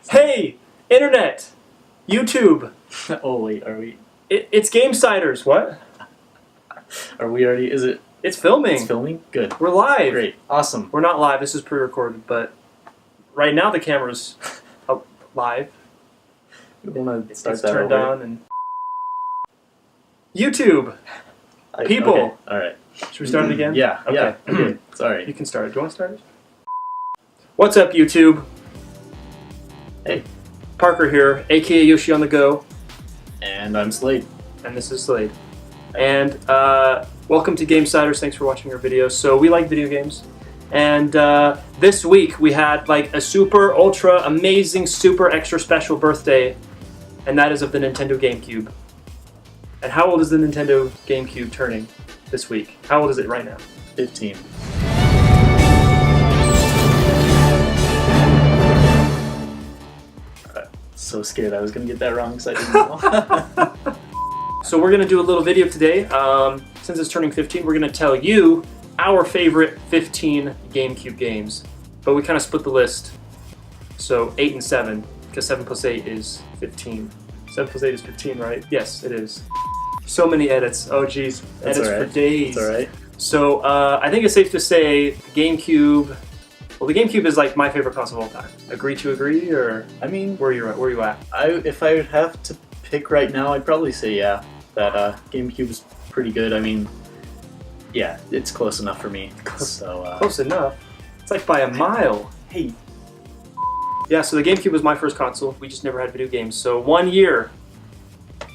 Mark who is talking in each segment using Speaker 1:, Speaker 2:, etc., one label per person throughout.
Speaker 1: Hey, internet, YouTube.
Speaker 2: Oh wait, are we?
Speaker 1: It's Gamesiders. What?
Speaker 2: Are we already? Is it?
Speaker 1: It's filming.
Speaker 2: It's filming. Good.
Speaker 1: We're live.
Speaker 2: Great. Awesome.
Speaker 1: We're not live. This is pre-recorded, but right now the camera's live.
Speaker 2: We want to start
Speaker 1: It's
Speaker 2: that
Speaker 1: turned
Speaker 2: over.
Speaker 1: on and YouTube. People.
Speaker 2: Okay. All right.
Speaker 1: Should we start it again?
Speaker 2: Yeah.
Speaker 1: Okay.
Speaker 2: Yeah. Okay. Sorry.
Speaker 1: You can start it. Do you want to start it? What's up, YouTube?
Speaker 2: Hey.
Speaker 1: Parker here, aka Yoshi on the Go,
Speaker 2: And I'm Slade.
Speaker 1: and this is Slade. And welcome to Gamesiders. Thanks for watching our videos. So we like video games, and this week we had like a super ultra amazing super extra special birthday, and that is of the Nintendo Gamecube. And how old is the Nintendo Gamecube turning this week? How old is it right now?
Speaker 2: 15. So scared I was gonna get that wrong because I didn't know.
Speaker 1: So we're gonna do a little video today. Since it's turning 15, we're gonna tell you our favorite 15 GameCube games. But we kind of split the list. So 8 and 7, because 7 plus 8 is 15. 7 plus 8 is 15, right? Yes, it is. So many edits. Oh geez,
Speaker 2: That's
Speaker 1: edits
Speaker 2: all right.
Speaker 1: for days.
Speaker 2: That's all right.
Speaker 1: So I think it's safe to say the GameCube. Well, the GameCube is like my favorite console of all time. Agree to agree, or
Speaker 2: I mean,
Speaker 1: where you at?
Speaker 2: if I would have to pick right now, I'd probably say yeah. That GameCube is pretty good. I mean, yeah, it's close enough for me. So
Speaker 1: Close enough. It's like by a mile.
Speaker 2: hey,
Speaker 1: Yeah, so the GameCube was my first console. We just never had video games. So 1 year,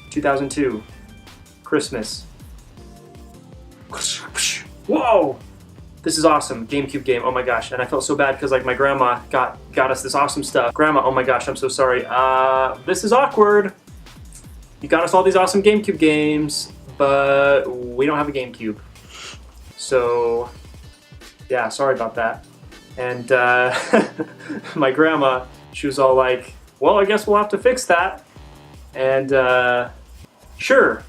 Speaker 1: 2002, Christmas. Whoa! This is awesome, GameCube game, oh my gosh. And I felt so bad because like my grandma got us this awesome stuff. Grandma, oh my gosh, I'm so sorry. This is awkward. You got us all these awesome GameCube games, but we don't have a GameCube. So, yeah, sorry about that. And my grandma, she was all like, well, I guess we'll have to fix that. And sure,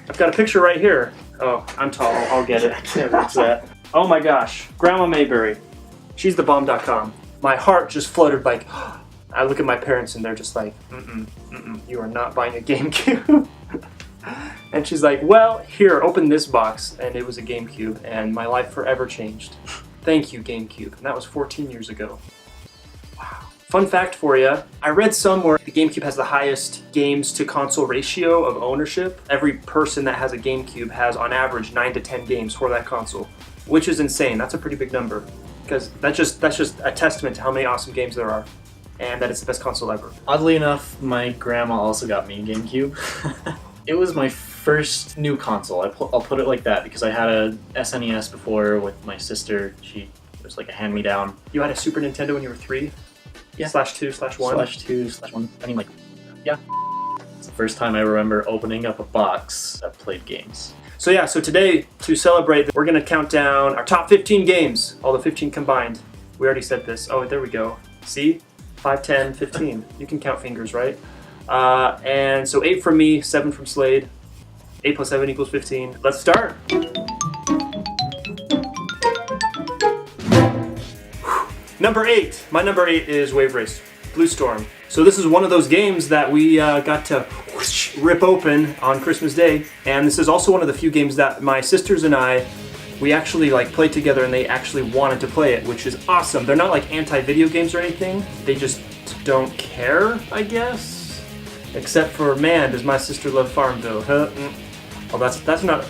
Speaker 1: I've got a picture right here. Oh, I'm tall, I'll get it.
Speaker 2: I can't reach that.
Speaker 1: Oh my gosh, Grandma Mayberry. She's the bomb.com. My heart just fluttered like, I look at my parents and they're just like, you are not buying a GameCube. And she's like, well, here, open this box. And it was a GameCube, and my life forever changed. Thank you, GameCube. And that was 14 years ago. Wow. Fun fact for you, I read somewhere the GameCube has the highest games to console ratio of ownership. Every person that has a GameCube has on average 9 to 10 games for that console, which is insane. That's a pretty big number, because that's just a testament to how many awesome games there are, and that it's the best console ever.
Speaker 2: Oddly enough, my grandma also got me a GameCube. It was my first new console. I'll put it like that, because I had a SNES before with my sister. It was like a hand-me-down.
Speaker 1: You had a Super Nintendo when you were 3?
Speaker 2: Yeah.
Speaker 1: /2/1?
Speaker 2: /2/1. I mean, like, yeah. It's the first time I remember opening up a box that played games.
Speaker 1: So yeah, so today, to celebrate, we're going to count down our top 15 games, all the 15 combined. We already said this. Oh, there we go. See? 5, 10, 15. You can count fingers, right? And so 8 from me, 7 from Slade. 8 plus 7 equals 15. Let's start! Number 8. My number 8 is Wave Race, Blue Storm. So this is one of those games that we got to rip open on Christmas Day. And this is also one of the few games that my sisters and I, we actually like played together, and they actually wanted to play it, which is awesome. They're not like anti-video games or anything. They just don't care, I guess. Except for, man, does my sister love Farmville, huh? Oh, that's not,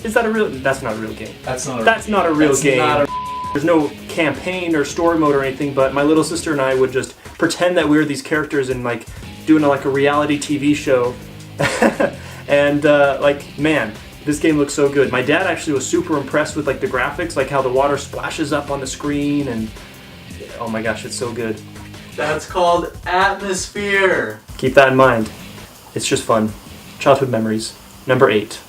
Speaker 1: is that a real, that's not a real game.
Speaker 2: That's not
Speaker 1: a real game.
Speaker 2: Not a
Speaker 1: There's no campaign or story mode or anything, but my little sister and I would just pretend that we were these characters and like doing like a reality TV show. And like, man, this game looks so good. My dad actually was super impressed with like the graphics, like how the water splashes up on the screen, and oh my gosh, it's so good.
Speaker 2: That's called atmosphere.
Speaker 1: Keep that in mind. It's just fun. Childhood memories. Number 8.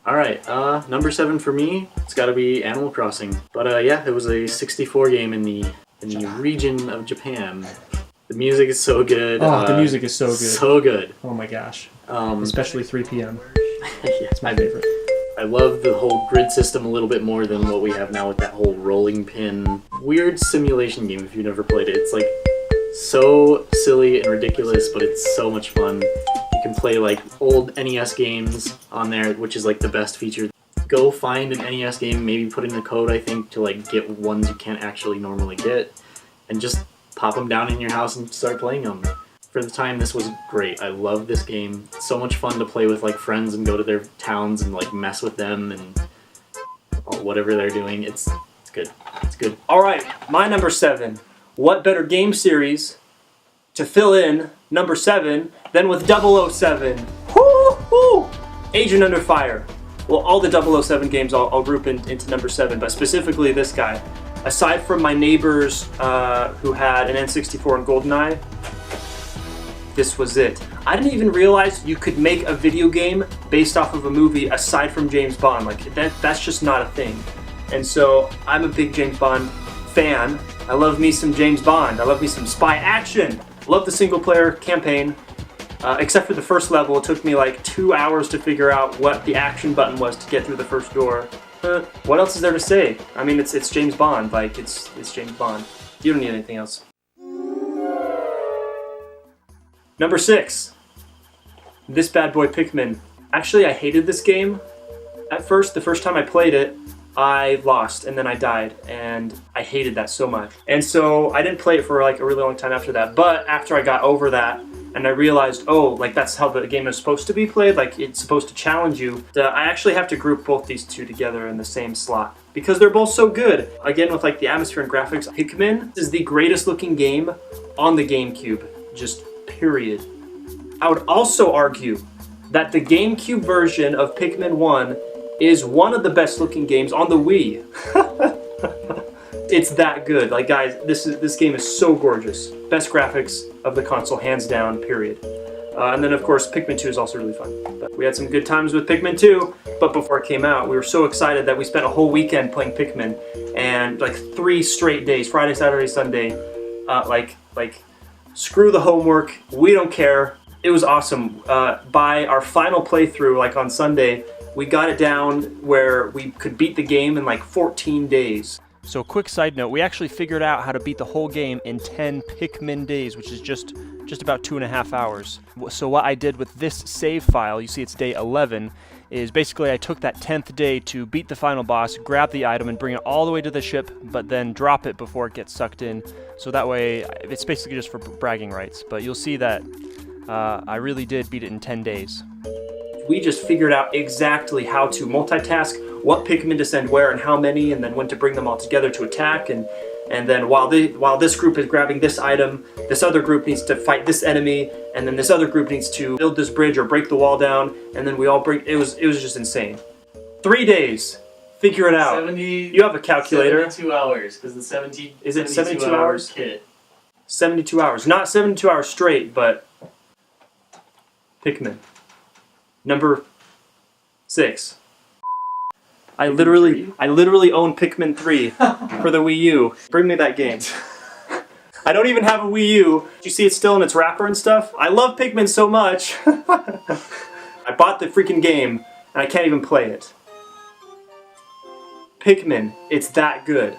Speaker 2: Alright, number 7 for me, it's gotta be Animal Crossing. But yeah, it was a 64 game in the region of Japan. The music is so good.
Speaker 1: Oh, the music is so good.
Speaker 2: So good.
Speaker 1: Oh my gosh. Especially 3 p.m.
Speaker 2: Yeah,
Speaker 1: It's my favorite.
Speaker 2: I love the whole grid system a little bit more than what we have now with that whole rolling pin. Weird simulation game if you've never played it. It's like so silly and ridiculous, but it's so much fun. You can play like old NES games on there, which is like the best feature. Go find an NES game, maybe put in the code, I think, to like get ones you can't actually normally get, and just pop them down in your house and start playing them. For the time, this was great. I love this game. It's so much fun to play with like friends and go to their towns and like mess with them and whatever they're doing. It's good. It's good.
Speaker 1: All right, my number 7. What better game series to fill in number 7 than with 007? Woo-hoo! Agent Under Fire. Well, all the 007 games I'll group into number 7, but specifically this guy. Aside from my neighbors who had an N64 and GoldenEye, this was it. I didn't even realize you could make a video game based off of a movie aside from James Bond. Like, that's just not a thing. And so I'm a big James Bond fan. I love me some James Bond. I love me some spy action. Love the single player campaign. Except for the first level, it took me like 2 hours to figure out what the action button was to get through the first door. What else is there to say? I mean, it's James Bond. Like, it's James Bond. You don't need anything else. Number 6. This bad boy Pikmin. Actually, I hated this game at first. The first time I played it, I lost and then I died, and I hated that so much. And so I didn't play it for like a really long time after that. But after I got over that and I realized, oh, like that's how the game is supposed to be played, like it's supposed to challenge you, I actually have to group both these two together in the same slot because they're both so good. Again, with like the atmosphere and graphics, Pikmin is the greatest looking game on the Gamecube, just period. I would also argue that the Gamecube version of Pikmin 1 is one of the best looking games on the Wii. It's that good. Like, guys, this game is so gorgeous. Best graphics of the console, hands down, period. And then, of course, Pikmin 2 is also really fun. But we had some good times with Pikmin 2, but before it came out, we were so excited that we spent a whole weekend playing Pikmin, and like 3 straight days, Friday, Saturday, Sunday, like screw the homework, we don't care. It was awesome. By our final playthrough, like on Sunday, we got it down where we could beat the game in like 14 days. So quick side note, we actually figured out how to beat the whole game in 10 Pikmin days, which is just about 2.5 hours. So what I did with this save file, you see it's day 11, is basically I took that 10th day to beat the final boss, grab the item and bring it all the way to the ship, but then drop it before it gets sucked in. So that way, it's basically just for bragging rights. But you'll see that I really did beat it in 10 days. We just figured out exactly how to multitask, what Pikmin to send where and how many, and then when to bring them all together to attack. And then while this group is grabbing this item, this other group needs to fight this enemy, and then this other group needs to build this bridge or break the wall down, and then we all break. It was just insane. 3 days. Figure it out.
Speaker 2: 70,
Speaker 1: you have a calculator.
Speaker 2: 72 hours, because the 70.
Speaker 1: Is it 72 hours?
Speaker 2: Kit.
Speaker 1: 72 hours. Not 72 hours straight, but Pikmin. Number 6. I literally own Pikmin 3 for the Wii U. Bring me that game. I don't even have a Wii U. You see it's still in its wrapper and stuff? I love Pikmin so much. I bought the freaking game and I can't even play it. Pikmin, it's that good.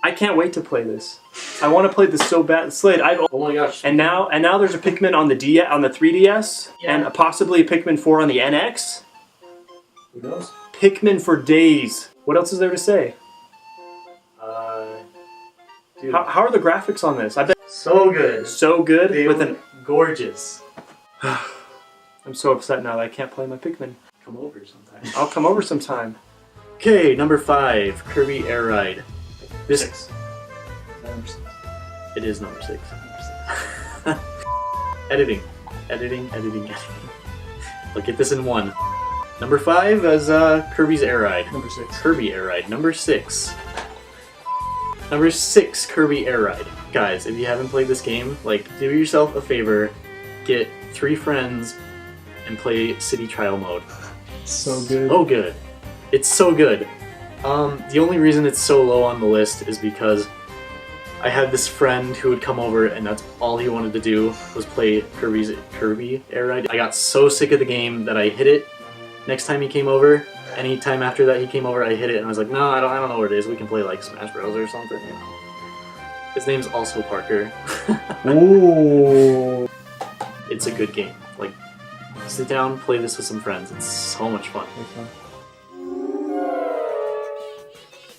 Speaker 1: I can't wait to play this. I want to play this so bad. Slade,
Speaker 2: oh my gosh.
Speaker 1: And now there's a Pikmin on the 3DS, yeah. And possibly a Pikmin 4 on the NX.
Speaker 2: Who knows?
Speaker 1: Pikmin for days. What else is there to say?
Speaker 2: Dude.
Speaker 1: How are the graphics on this? I bet
Speaker 2: so good.
Speaker 1: So good.
Speaker 2: They look gorgeous.
Speaker 1: I'm so upset now that I can't play my Pikmin.
Speaker 2: Come over sometime.
Speaker 1: I'll come over sometime.
Speaker 2: Okay, number 5, Kirby Air Ride. This 6.
Speaker 1: Number 6.
Speaker 2: It is number 6. Editing. I'll get this in one. Number 5 is Kirby's Air Ride.
Speaker 1: Number 6.
Speaker 2: Kirby Air Ride. Number 6. Number 6, Kirby Air Ride. Guys, if you haven't played this game, like, do yourself a favor, get 3 friends, and play City Trial Mode.
Speaker 1: So good.
Speaker 2: So good. It's so good. The only reason it's so low on the list is because I had this friend who would come over and that's all he wanted to do was play Kirby Air Ride. I got so sick of the game that I hid it next time he came over. Anytime after that he came over, I hid it and I was like, no, I don't know where it is. We can play like Smash Bros or something, you know. His name's also Parker.
Speaker 1: Ooh.
Speaker 2: It's a good game. Like, sit down, play this with some friends. It's so much fun.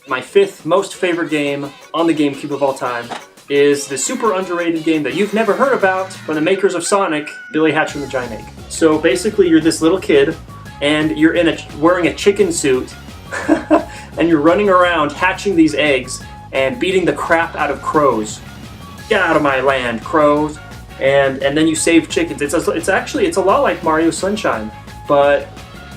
Speaker 1: My fifth most favorite game on the GameCube of all time is the super underrated game that you've never heard about from the makers of Sonic, Billy Hatcher and the Giant Egg. So basically you're this little kid and you're wearing a chicken suit and you're running around hatching these eggs and beating the crap out of crows. Get out of my land, crows. And then you save chickens. It's a lot like Mario Sunshine, but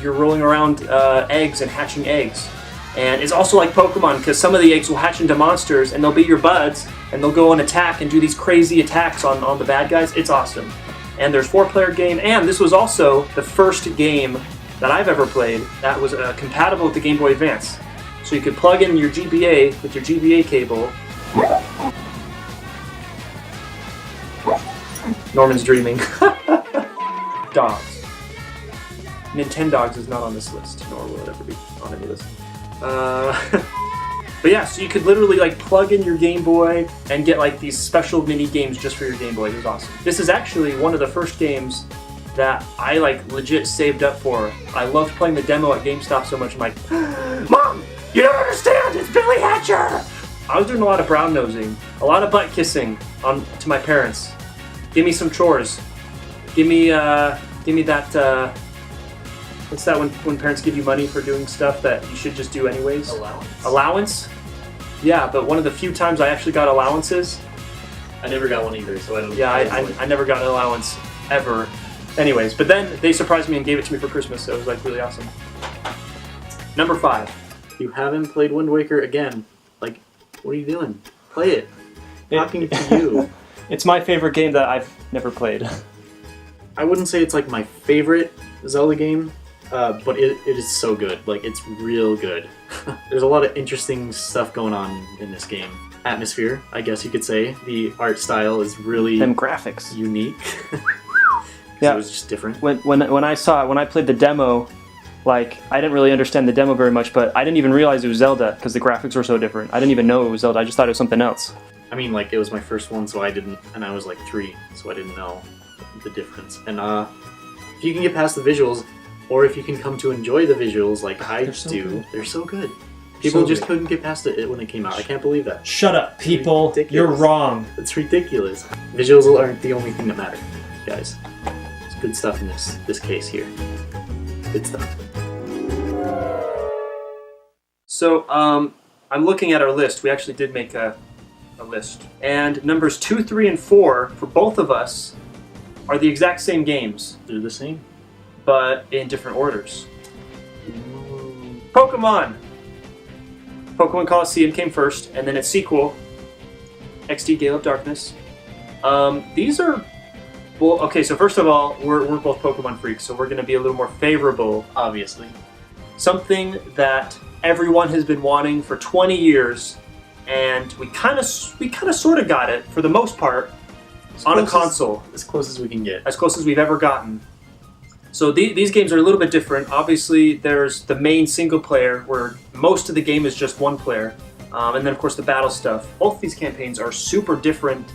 Speaker 1: you're rolling around eggs and hatching eggs. And it's also like Pokemon, because some of the eggs will hatch into monsters, and they'll be your buds, and they'll go and attack and do these crazy attacks on the bad guys. It's awesome. And there's 4-player game, and this was also the first game that I've ever played that was compatible with the Game Boy Advance. So you could plug in your GBA with your GBA cable. Norman's dreaming. Dogs. Nintendogs is not on this list, nor will it ever be on any list. But yeah, so you could literally like plug in your Game Boy and get like these special mini games just for your Game Boy. It was awesome. This is actually one of the first games that I like legit saved up for. I loved playing the demo at GameStop so much. I'm like, Mom, you don't understand. It's Billy Hatcher. I was doing a lot of brown nosing, a lot of butt kissing to my parents. Give me some chores. Give me that. What's that when parents give you money for doing stuff that you should just do anyways? Allowance? Yeah, but one of the few times I actually got allowances.
Speaker 2: I never got one either, so I don't.
Speaker 1: Yeah, I never got an allowance ever. Anyways, but then they surprised me and gave it to me for Christmas, so it was like really awesome. Number 5.
Speaker 2: You haven't played Wind Waker again. Like, what are you doing? Play it. Talking to you.
Speaker 1: It's my favorite game that I've never played.
Speaker 2: I wouldn't say it's like my favorite Zelda game, but it is so good. Like, it's real good. There's a lot of interesting stuff going on in this game. Atmosphere, I guess you could say. The art style is really
Speaker 1: Them graphics.
Speaker 2: unique.
Speaker 1: Yeah.
Speaker 2: It was just different.
Speaker 1: When I played the demo, like I didn't really understand the demo very much, but I didn't even realize it was Zelda because the graphics were so different. I didn't even know it was Zelda. I just thought it was something else.
Speaker 2: I mean, like, it was my first one, so I didn't, and I was like 3, so I didn't know the difference. And if you can get past the visuals, or if you can come to enjoy the visuals like I do, they're so good. People just couldn't get past it when it came out. I can't believe that.
Speaker 1: Shut up, people.
Speaker 2: Ridiculous.
Speaker 1: You're wrong.
Speaker 2: It's ridiculous. Visuals aren't the only thing that matter, guys. It's good stuff in this case here. Good stuff.
Speaker 1: So, I'm looking at our list. We actually did make a list. And numbers 2, 3, and 4 for both of us are the exact same games,
Speaker 2: They're the same.
Speaker 1: but in different orders. Pokemon! Pokemon Coliseum came first, and then its sequel, XD Gale of Darkness. These are... Well, okay, so first of all, we're both Pokemon freaks, so we're going to be a little more favorable.
Speaker 2: Obviously.
Speaker 1: Something that everyone has been wanting for 20 years, and we kind of sort of got it, for the most part, on a console.
Speaker 2: As close as we can get.
Speaker 1: As close as we've ever gotten. So these games are a little bit different. Obviously, there's the main single player, where most of the game is just one player. And then, of course, the battle stuff. Both these campaigns are super different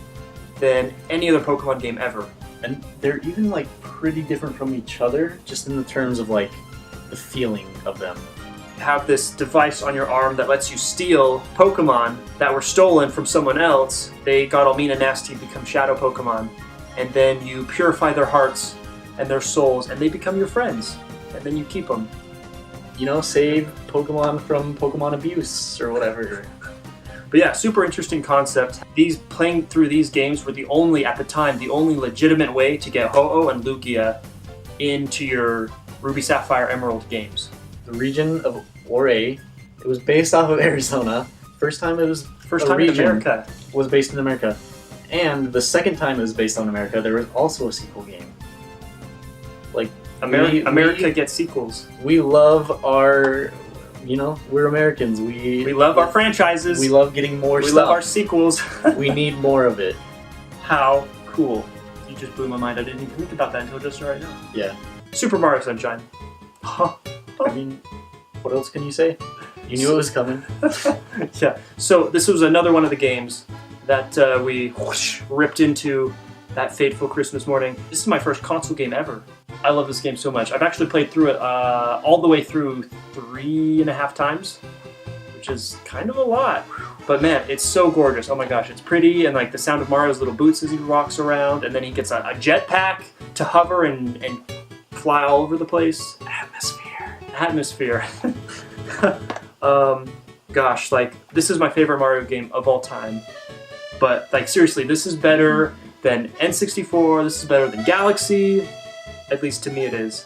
Speaker 1: than any other Pokemon game ever.
Speaker 2: And they're even, like, pretty different from each other, just in the terms of, like, the feeling of them.
Speaker 1: Have this device on your arm that lets you steal Pokemon that were stolen from someone else. They got all mean and nasty, become shadow Pokemon. And then you purify their hearts and their souls, and they become your friends. And then you keep them.
Speaker 2: You know, save Pokemon from Pokemon abuse, or whatever.
Speaker 1: But yeah, super interesting concept. Playing through these games were at the time, the only legitimate way to get Ho-Oh and Lugia into your Ruby, Sapphire, Emerald games.
Speaker 2: The region of Ouray, it was based off of Arizona. First time in America. Was based in America. And the second time it was based on America, there was also a sequel game. Like,
Speaker 1: America gets sequels.
Speaker 2: We love our you know, we're Americans.
Speaker 1: We love our franchises.
Speaker 2: We love getting more
Speaker 1: We
Speaker 2: stuff.
Speaker 1: love our sequels.
Speaker 2: We need more of it.
Speaker 1: How cool. You just blew my mind. I didn't even think about that until just right now.
Speaker 2: Yeah.
Speaker 1: Super Mario Sunshine.
Speaker 2: I mean, what else can you say? You knew it was coming.
Speaker 1: Yeah. So this was another one of the games that we ripped into that fateful Christmas morning. This is my first console game ever. I love this game so much. I've actually played through it all the way through 3.5 times, which is kind of a lot. But man, it's so gorgeous. Oh my gosh, it's pretty, and like the sound of Mario's little boots as he walks around, and then he gets a jetpack to hover and fly all over the place. Atmosphere. Gosh, like this is my favorite Mario game of all time. But like seriously, this is better than N64. This is better than Galaxy. At least to me, it is.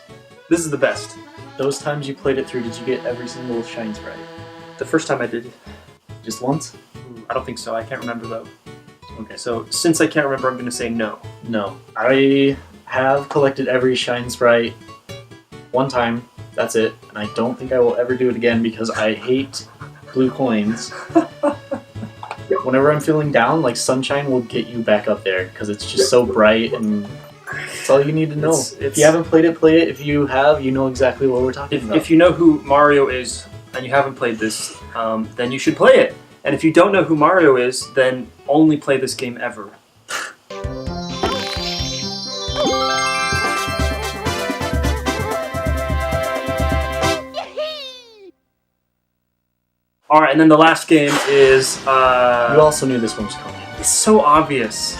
Speaker 1: This is the best.
Speaker 2: Those times you played it through, did you get every single shine sprite?
Speaker 1: The first time I did.
Speaker 2: Just once?
Speaker 1: I don't think so. I can't remember though.
Speaker 2: Okay.
Speaker 1: So since I can't remember, I'm going to say no.
Speaker 2: No. I have collected every shine sprite one time. That's it. And I don't think I will ever do it again because I hate blue coins. Whenever I'm feeling down, like Sunshine will get you back up there because it's just so bright and that's all you need to know. If you haven't played it, play it. If you have, you know exactly what we're talking about.
Speaker 1: If you know who Mario is and you haven't played this, then you should play it. And if you don't know who Mario is, then only play this game ever. All right, and then the last game is...
Speaker 2: you also knew this one was coming.
Speaker 1: It's so obvious.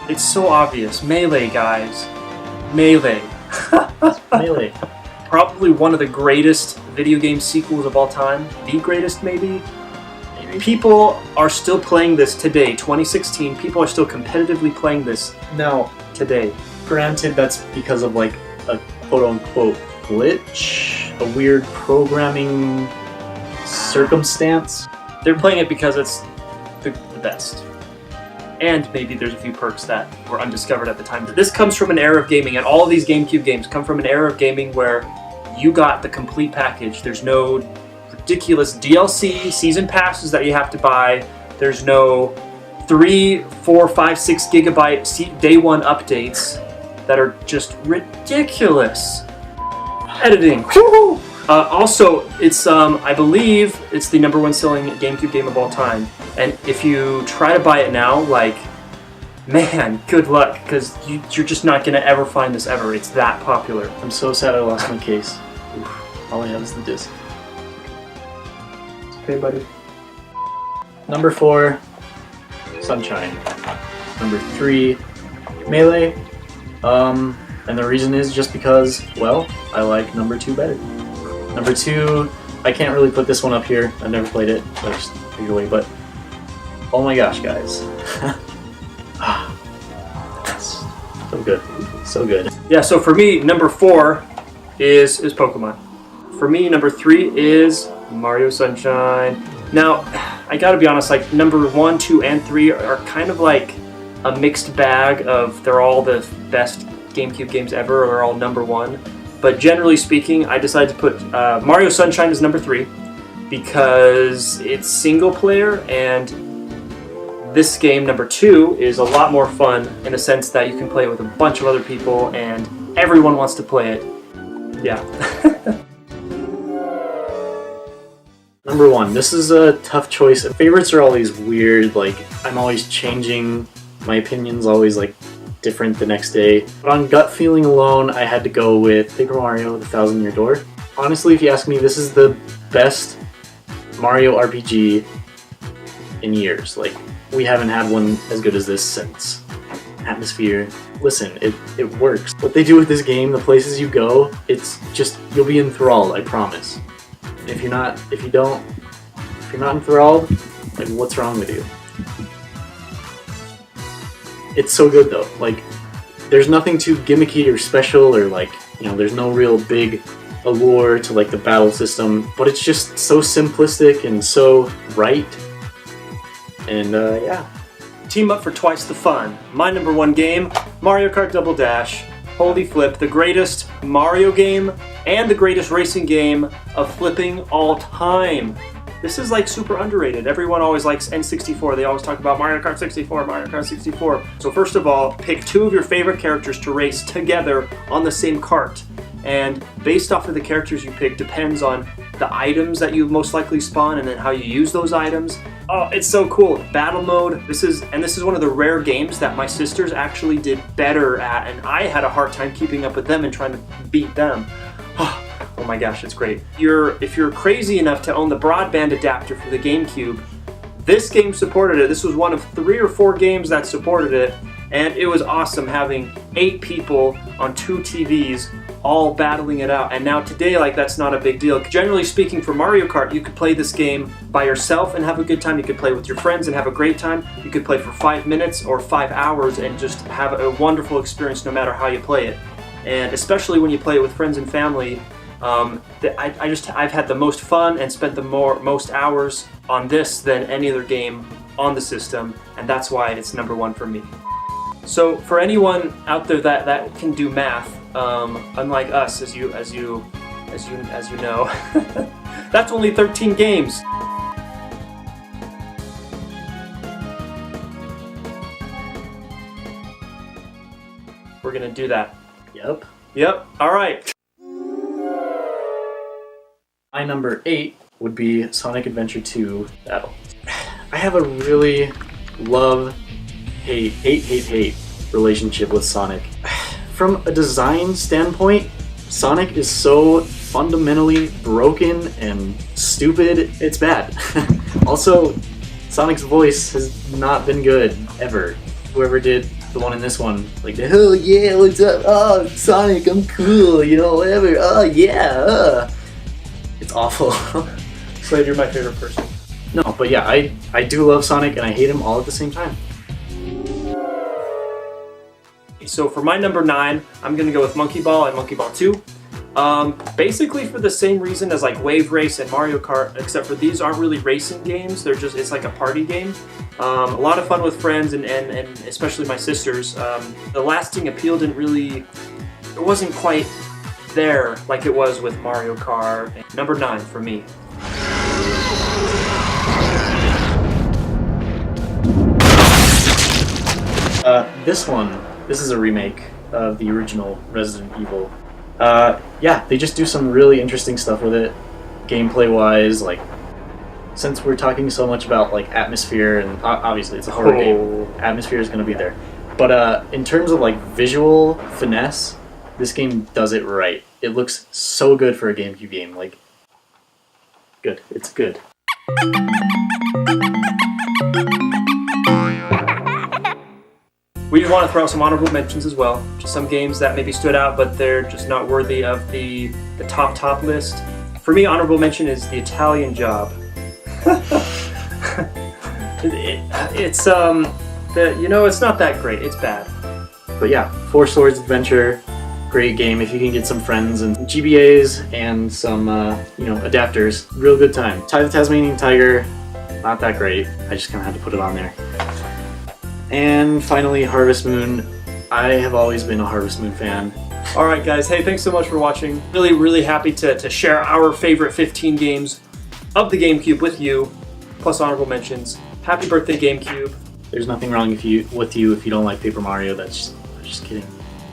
Speaker 1: It's so obvious. Melee, guys. Melee.
Speaker 2: Melee.
Speaker 1: Probably one of the greatest video game sequels of all time. The greatest, maybe? People are still playing this today, 2016. People are still competitively playing this
Speaker 2: Now,
Speaker 1: today.
Speaker 2: granted, that's because of like a quote-unquote glitch, a weird programming circumstance.
Speaker 1: They're playing it because it's the best. And maybe there's a few perks that were undiscovered at the time. This comes from an era of gaming, and all of these GameCube games come from an era of gaming where you got the complete package. There's no ridiculous DLC, season passes that you have to buy. There's no 3, 4, 5, 6 gigabyte day one updates that are just ridiculous. Editing. Woo-hoo! Also, it's I believe it's the #1 selling GameCube game of all time. And if you try to buy it now, like, man, good luck, because you're just not gonna ever find this ever. It's that popular.
Speaker 2: I'm so sad I lost my case. Oof. All I have is the disc.
Speaker 1: Okay, buddy.
Speaker 2: Number 4, Sunshine. Number 3, Melee. And the reason is just because, well, I like number 2 better. Number 2, I can't really put this one up here. I've never played it, so I just figured away, but oh my gosh, guys. So good. So good.
Speaker 1: Yeah, so for me, number 4 is Pokemon. For me, number 3 is Mario Sunshine. Now, I gotta be honest, like, number 1, 2, and 3 are kind of like a mixed bag of they're all the best GameCube games ever, or they're all number 1. But generally speaking, I decided to put Mario Sunshine as number 3 because it's single player, and this game, number 2, is a lot more fun in the sense that you can play it with a bunch of other people and everyone wants to play it. Yeah.
Speaker 2: Number 1, this is a tough choice. Favorites are always weird, like I'm always changing. My opinion's always like different the next day. But on gut feeling alone, I had to go with Paper Mario: The Thousand Year Door. Honestly, if you ask me, this is the best Mario RPG in years. Like, we haven't had one as good as this since. Atmosphere. Listen, it works. What they do with this game, the places you go, it's just, you'll be enthralled, I promise. If you're not enthralled, like, what's wrong with you? It's so good though. Like, there's nothing too gimmicky or special, or like, you know, there's no real big allure to like the battle system, but it's just so simplistic and so right. And yeah.
Speaker 1: Team up for twice the fun. My number 1 game, Mario Kart Double Dash. Holy flip, the greatest Mario game and the greatest racing game of flipping all time. This is like super underrated. Everyone always likes N64. They always talk about Mario Kart 64, Mario Kart 64. So first of all, pick 2 of your favorite characters to race together on the same kart. And based off of the characters you pick depends on the items that you most likely spawn and then how you use those items. Oh, it's so cool. Battle mode. This is one of the rare games that my sisters actually did better at, and I had a hard time keeping up with them and trying to beat them. Oh my gosh, it's great. If you're crazy enough to own the broadband adapter for the Gamecube, this game supported it. This was one of 3 or 4 games that supported it, and it was awesome having 8 people on 2 TVs all battling it out. And now today, like, that's not a big deal. Generally speaking, for Mario Kart, you could play this game by yourself and have a good time. You could play with your friends and have a great time. You could play for 5 minutes or 5 hours and just have a wonderful experience no matter how you play it. And especially when you play it with friends and family, I've had the most fun and spent the most hours on this than any other game on the system, and that's why it's #1 for me. So for anyone out there that can do math, unlike us, as you know, that's only 13 games. We're gonna do that. Yep. All right.
Speaker 2: My number 8 would be Sonic Adventure 2 Battle. I have a really love-hate relationship with Sonic. From a design standpoint, Sonic is so fundamentally broken and stupid, it's bad. Also, Sonic's voice has not been good, ever. Whoever did the one in this one, like, oh yeah, what's up? Oh, Sonic, I'm cool, you know, whatever. Oh yeah, It's awful.
Speaker 1: Slade, you're my favorite person.
Speaker 2: No, but yeah, I do love Sonic and I hate him all at the same time.
Speaker 1: So for my number 9, I'm gonna go with Monkey Ball and Monkey Ball 2. Basically for the same reason as like Wave Race and Mario Kart, except for these aren't really racing games. It's like a party game. A lot of fun with friends and especially my sisters. The lasting appeal it wasn't quite there like it was with Mario Kart. Number 9 for me.
Speaker 2: This is a remake of the original Resident Evil. Yeah, they just do some really interesting stuff with it, gameplay-wise. Like, since we're talking so much about like atmosphere, and obviously it's a horror game, atmosphere is going to be there. But in terms of like visual finesse, this game does it right. It looks so good for a GameCube game. Like, good. It's good.
Speaker 1: We just want to throw out some honorable mentions as well. Just some games that maybe stood out, but they're just not worthy of the top list. For me, honorable mention is The Italian Job. It's not that great. It's bad.
Speaker 2: But yeah, Four Swords Adventure, great game if you can get some friends and GBAs and some adapters. Real good time. The Tasmanian Tiger, not that great. I just kind of had to put it on there. And finally, Harvest Moon. I have always been a Harvest Moon fan.
Speaker 1: Alright guys, hey, thanks so much for watching. Really happy to share our favorite 15 games of the GameCube with you, plus honorable mentions. Happy birthday, GameCube.
Speaker 2: There's nothing wrong with you if you don't like Paper Mario. I'm just kidding.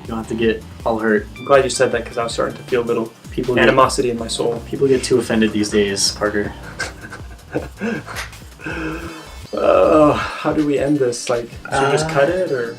Speaker 2: You don't have to get all hurt.
Speaker 1: I'm glad you said that because I was starting to feel a little animosity in my soul.
Speaker 2: People get too offended these days, Parker.
Speaker 1: How do we end this? Like, should we just cut it, or?